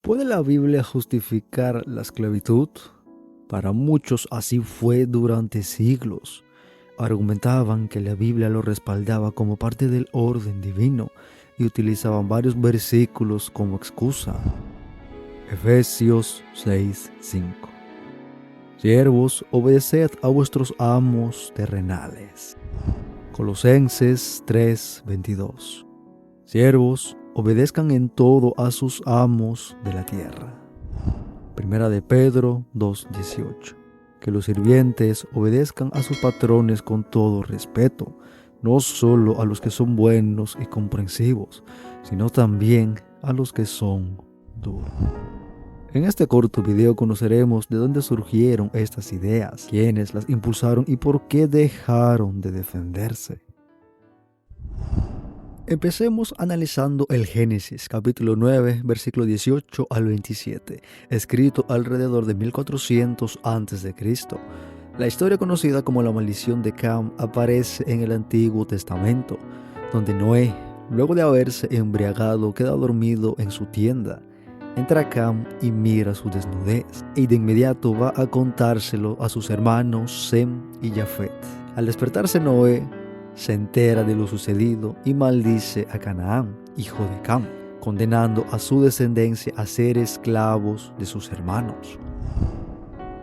¿Puede la Biblia justificar la esclavitud? Para muchos así fue durante siglos. Argumentaban que la Biblia lo respaldaba como parte del orden divino y utilizaban varios versículos como excusa. Efesios 6:5. Siervos, obedeced a vuestros amos terrenales. Colosenses 3:22. Siervos, obedezcan en todo a sus amos de la tierra. Primera de Pedro 2:18. Que los sirvientes obedezcan a sus patrones con todo respeto, no solo a los que son buenos y comprensivos, sino también a los que son duros. En este corto video conoceremos de dónde surgieron estas ideas, quiénes las impulsaron y por qué dejaron de defenderse. Empecemos analizando el Génesis, capítulo 9, versículo 18 al 27, escrito alrededor de 1400 a.C. La historia conocida como la maldición de Cam aparece en el Antiguo Testamento, donde Noé, luego de haberse embriagado, queda dormido en su tienda. Entra Cam y mira su desnudez, y de inmediato va a contárselo a sus hermanos Sem y Jafet. Al despertarse Noé, se entera de lo sucedido y maldice a Canaán, hijo de Cam, condenando a su descendencia a ser esclavos de sus hermanos.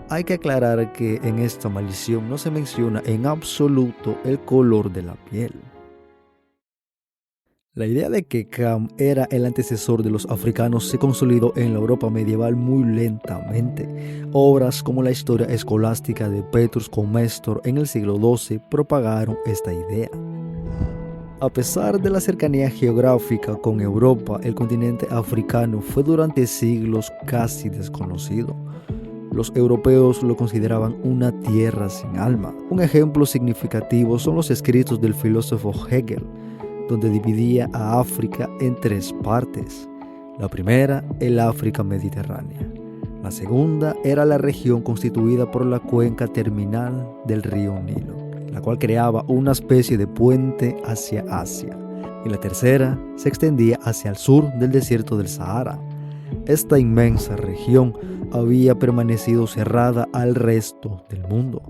Hay que aclarar que en esta maldición no se menciona en absoluto el color de la piel. La idea de que Cam era el antecesor de los africanos se consolidó en la Europa medieval muy lentamente. Obras como la Historia escolástica de Petrus Comestor en el siglo XII propagaron esta idea. A pesar de la cercanía geográfica con Europa, el continente africano fue durante siglos casi desconocido. Los europeos lo consideraban una tierra sin alma. Un ejemplo significativo son los escritos del filósofo Hegel, donde dividía a África en tres partes. La primera, el África mediterránea. La segunda era la región constituida por la cuenca terminal del río Nilo, la cual creaba una especie de puente hacia Asia. Y la tercera se extendía hacia el sur del desierto del Sahara. Esta inmensa región había permanecido cerrada al resto del mundo.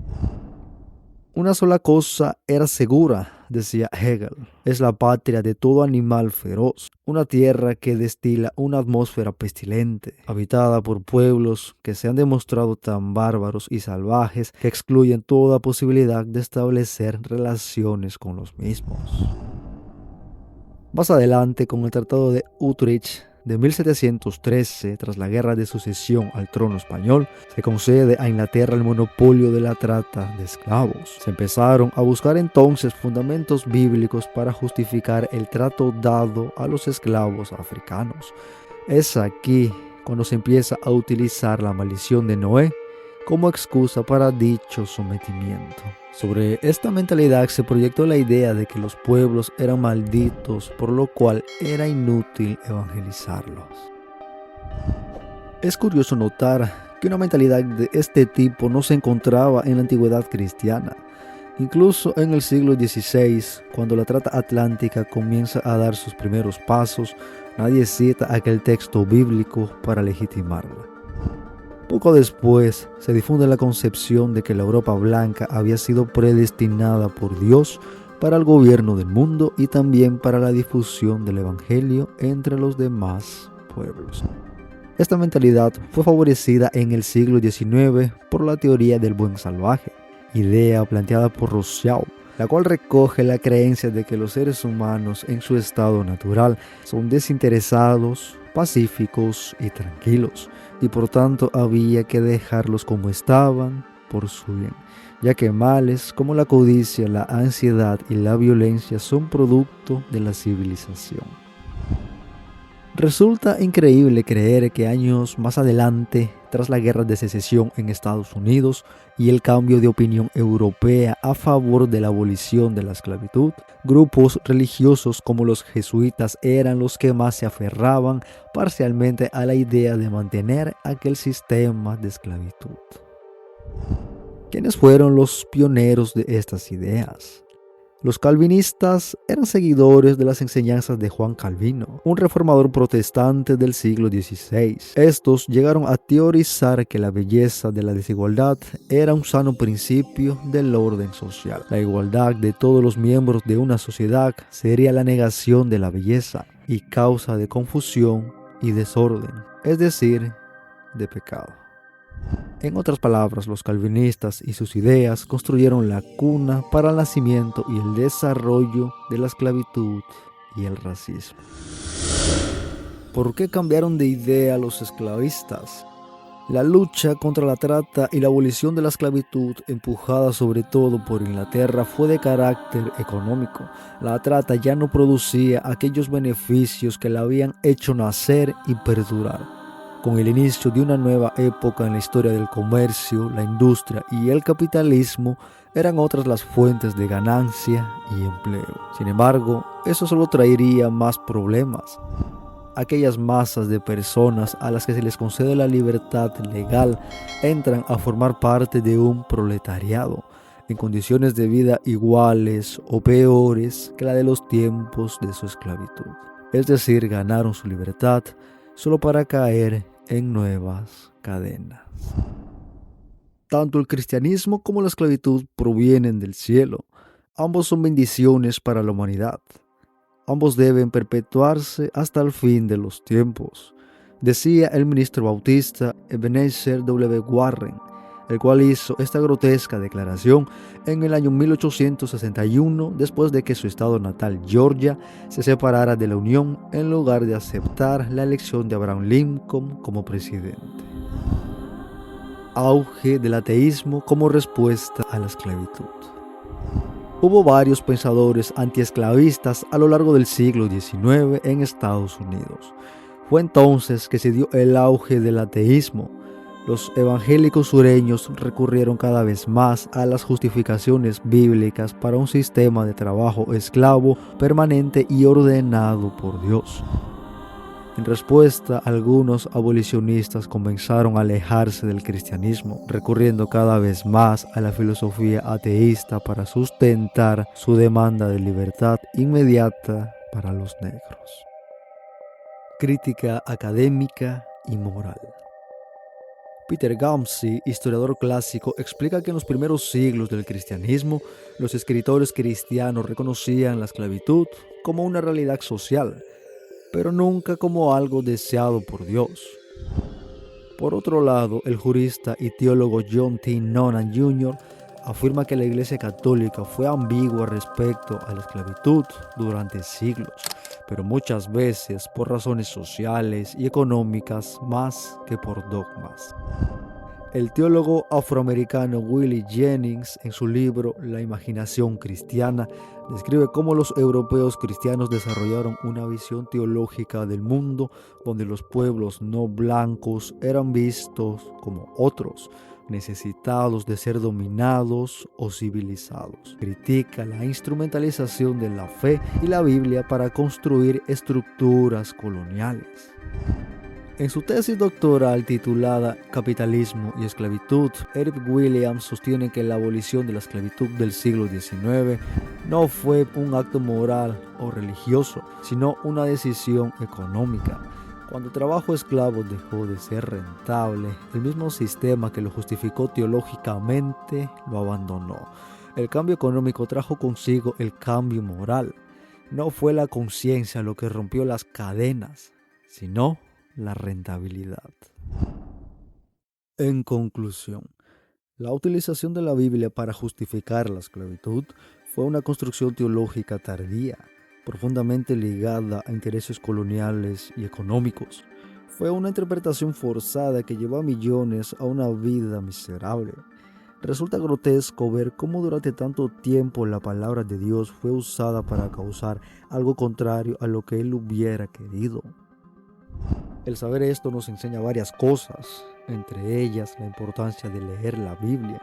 Una sola cosa era segura, decía Hegel, es la patria de todo animal feroz, una tierra que destila una atmósfera pestilente, habitada por pueblos que se han demostrado tan bárbaros y salvajes que excluyen toda posibilidad de establecer relaciones con los mismos. Más adelante, con el Tratado de Utrecht de 1713, tras la Guerra de Sucesión al trono español, se concede a Inglaterra el monopolio de la trata de esclavos. Se empezaron a buscar entonces fundamentos bíblicos para justificar el trato dado a los esclavos africanos. Es aquí cuando se empieza a utilizar la maldición de Noé como excusa para dicho sometimiento. Sobre esta mentalidad se proyectó la idea de que los pueblos eran malditos, por lo cual era inútil evangelizarlos. Es curioso notar que una mentalidad de este tipo no se encontraba en la antigüedad cristiana. Incluso en el siglo XVI, cuando la trata atlántica comienza a dar sus primeros pasos, nadie cita aquel texto bíblico para legitimarla. Poco después se difunde la concepción de que la Europa blanca había sido predestinada por Dios para el gobierno del mundo y también para la difusión del Evangelio entre los demás pueblos. Esta mentalidad fue favorecida en el siglo XIX por la teoría del buen salvaje, idea planteada por Rousseau, la cual recoge la creencia de que los seres humanos en su estado natural son desinteresados, pacíficos y tranquilos, y por tanto había que dejarlos como estaban por su bien, ya que males como la codicia, la ansiedad y la violencia son producto de la civilización. Resulta increíble creer que años más adelante, tras la guerra de secesión en Estados Unidos y el cambio de opinión europea a favor de la abolición de la esclavitud, grupos religiosos como los jesuitas eran los que más se aferraban parcialmente a la idea de mantener aquel sistema de esclavitud. ¿Quiénes fueron los pioneros de estas ideas? Los calvinistas eran seguidores de las enseñanzas de Juan Calvino, un reformador protestante del siglo XVI. Estos llegaron a teorizar que la belleza de la desigualdad era un sano principio del orden social. La igualdad de todos los miembros de una sociedad sería la negación de la belleza y causa de confusión y desorden, es decir, de pecado. En otras palabras, los calvinistas y sus ideas construyeron la cuna para el nacimiento y el desarrollo de la esclavitud y el racismo. ¿Por qué cambiaron de idea los esclavistas? La lucha contra la trata y la abolición de la esclavitud, empujada sobre todo por Inglaterra, fue de carácter económico. La trata ya no producía aquellos beneficios que la habían hecho nacer y perdurar. Con el inicio de una nueva época en la historia del comercio, la industria y el capitalismo, eran otras las fuentes de ganancia y empleo. Sin embargo, eso solo traería más problemas. Aquellas masas de personas a las que se les concede la libertad legal entran a formar parte de un proletariado en condiciones de vida iguales o peores que la de los tiempos de su esclavitud. Es decir, ganaron su libertad solo para caer en nuevas cadenas. Tanto el cristianismo como la esclavitud provienen del cielo. Ambos son bendiciones para la humanidad. Ambos deben perpetuarse hasta el fin de los tiempos, decía el ministro bautista Ebenezer W. Warren, el cual hizo esta grotesca declaración en el año 1861, después de que su estado natal, Georgia, se separara de la Unión en lugar de aceptar la elección de Abraham Lincoln como presidente. Auge del ateísmo como respuesta a la esclavitud. Hubo varios pensadores antiesclavistas a lo largo del siglo XIX en Estados Unidos. Fue entonces que se dio el auge del ateísmo. Los evangélicos sureños recurrieron cada vez más a las justificaciones bíblicas para un sistema de trabajo esclavo permanente y ordenado por Dios. En respuesta, algunos abolicionistas comenzaron a alejarse del cristianismo, recurriendo cada vez más a la filosofía ateísta para sustentar su demanda de libertad inmediata para los negros. Crítica académica y moral. Peter Gamsey, historiador clásico, explica que en los primeros siglos del cristianismo, los escritores cristianos reconocían la esclavitud como una realidad social, pero nunca como algo deseado por Dios. Por otro lado, el jurista y teólogo John T. Noonan Jr. afirma que la Iglesia Católica fue ambigua respecto a la esclavitud durante siglos, pero muchas veces por razones sociales y económicas más que por dogmas. El teólogo afroamericano Willie Jennings, en su libro La imaginación cristiana, describe cómo los europeos cristianos desarrollaron una visión teológica del mundo donde los pueblos no blancos eran vistos como otros, necesitados de ser dominados o civilizados. Critica la instrumentalización de la fe y la Biblia para construir estructuras coloniales. En su tesis doctoral titulada Capitalismo y Esclavitud, Eric Williams sostiene que la abolición de la esclavitud del siglo XIX no fue un acto moral o religioso, sino una decisión económica. Cuando el trabajo esclavo dejó de ser rentable, el mismo sistema que lo justificó teológicamente lo abandonó. El cambio económico trajo consigo el cambio moral. No fue la conciencia lo que rompió las cadenas, sino la rentabilidad. En conclusión, la utilización de la Biblia para justificar la esclavitud fue una construcción teológica tardía, profundamente ligada a intereses coloniales y económicos. Fue una interpretación forzada que llevó a millones a una vida miserable. Resulta grotesco ver cómo durante tanto tiempo la palabra de Dios fue usada para causar algo contrario a lo que Él hubiera querido. El saber esto nos enseña varias cosas, entre ellas la importancia de leer la Biblia,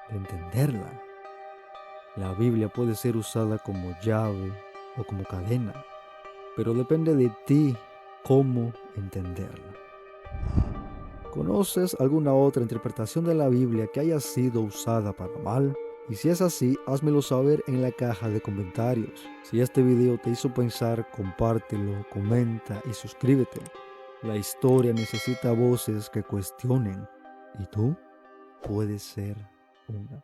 de entenderla. La Biblia puede ser usada como llave o como cadena, pero depende de ti cómo entenderla. ¿Conoces alguna otra interpretación de la Biblia que haya sido usada para mal? Y si es así, házmelo saber en la caja de comentarios. Si este video te hizo pensar, compártelo, comenta y suscríbete. La historia necesita voces que cuestionen y tú puedes ser una.